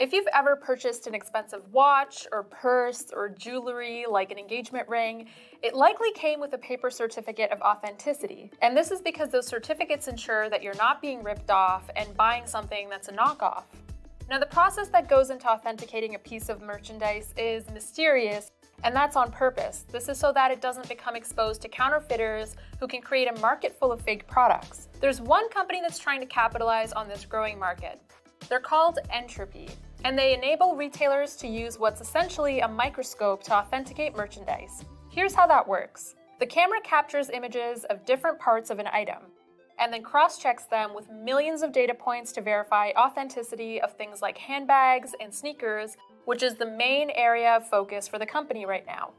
If you've ever purchased an expensive watch or purse or jewelry like an engagement ring, it likely came with a paper certificate of authenticity. And this is because those certificates ensure that you're not being ripped off and buying something that's a knockoff. Now, the process that goes into authenticating a piece of merchandise is mysterious, and that's on purpose. This is so that it doesn't become exposed to counterfeiters who can create a market full of fake products. There's one company that's trying to capitalize on this growing market. They're called Entrupy, and they enable retailers to use what's essentially a microscope to authenticate merchandise. Here's how that works. The camera captures images of different parts of an item, and then cross-checks them with millions of data points to verify authenticity of things like handbags and sneakers, which is the main area of focus for the company right now.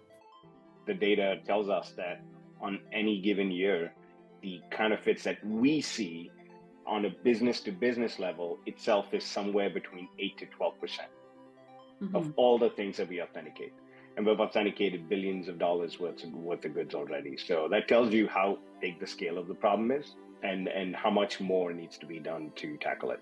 The data tells us that on any given year, the counterfeits that we see on a business-to-business level itself is somewhere between 8 to 12% of all the things that we authenticate. And we've authenticated billions of dollars worth of goods already. So that tells you how big the scale of the problem is and how much more needs to be done to tackle it.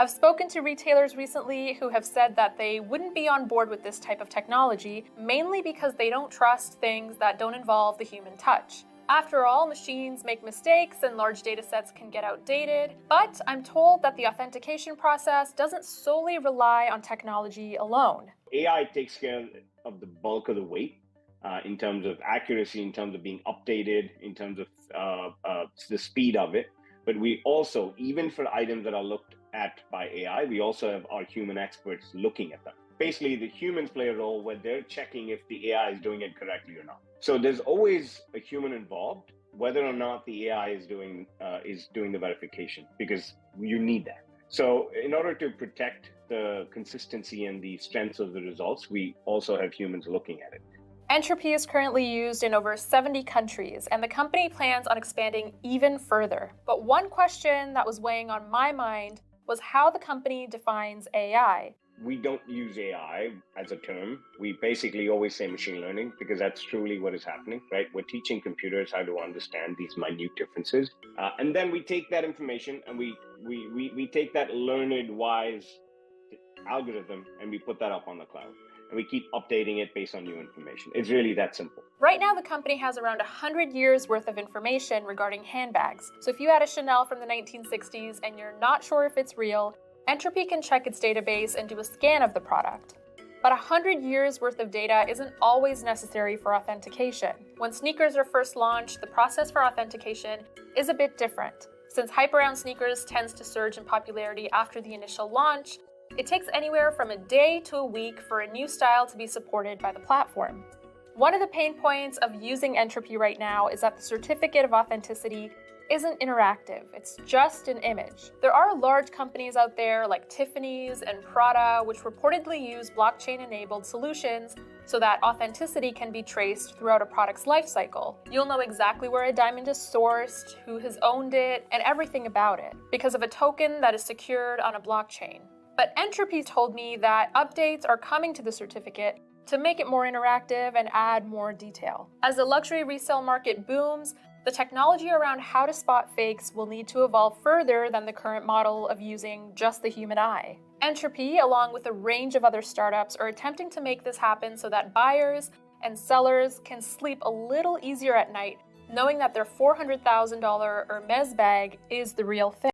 I've spoken to retailers recently who have said that they wouldn't be on board with this type of technology, mainly because they don't trust things that don't involve the human touch. After all, machines make mistakes and large data sets can get outdated, but I'm told that the authentication process doesn't solely rely on technology alone. AI takes care of the bulk of the weight in terms of accuracy, in terms of being updated, in terms of the speed of it. But we also, even for items that are looked at by AI, we also have our human experts looking at them. Basically, the humans play a role where they're checking if the AI is doing it correctly or not. So there's always a human involved, whether or not the AI is doing the verification, because you need that. So in order to protect the consistency and the strengths of the results, we also have humans looking at it. Entrupy is currently used in over 70 countries, and the company plans on expanding even further. But one question that was weighing on my mind was how the company defines AI. We don't use AI as a term. We basically always say machine learning because that's truly what is happening, right? We're teaching computers how to understand these minute differences. And then we take that information and we take that learned, wise algorithm and we put that up on the cloud. And we keep updating it based on new information. It's really that simple. Right now, the company has around 100 years worth of information regarding handbags. So if you had a Chanel from the 1960s and you're not sure if it's real, Entrupy can check its database and do a scan of the product. But 100 years worth of data isn't always necessary for authentication. When sneakers are first launched, the process for authentication is a bit different. Since hype-around sneakers tends to surge in popularity after the initial launch, it takes anywhere from a day to a week for a new style to be supported by the platform. One of the pain points of using Entrupy right now is that the certificate of authenticity isn't interactive, it's just an image. There are large companies out there like Tiffany's and Prada which reportedly use blockchain-enabled solutions so that authenticity can be traced throughout a product's life cycle. You'll know exactly where a diamond is sourced, who has owned it, and everything about it because of a token that is secured on a blockchain. But Entrupy told me that updates are coming to the certificate to make it more interactive and add more detail. As the luxury resale market booms, the technology around how to spot fakes will need to evolve further than the current model of using just the human eye. Entrupy, along with a range of other startups, are attempting to make this happen so that buyers and sellers can sleep a little easier at night, knowing that their $400,000 Hermes bag is the real thing.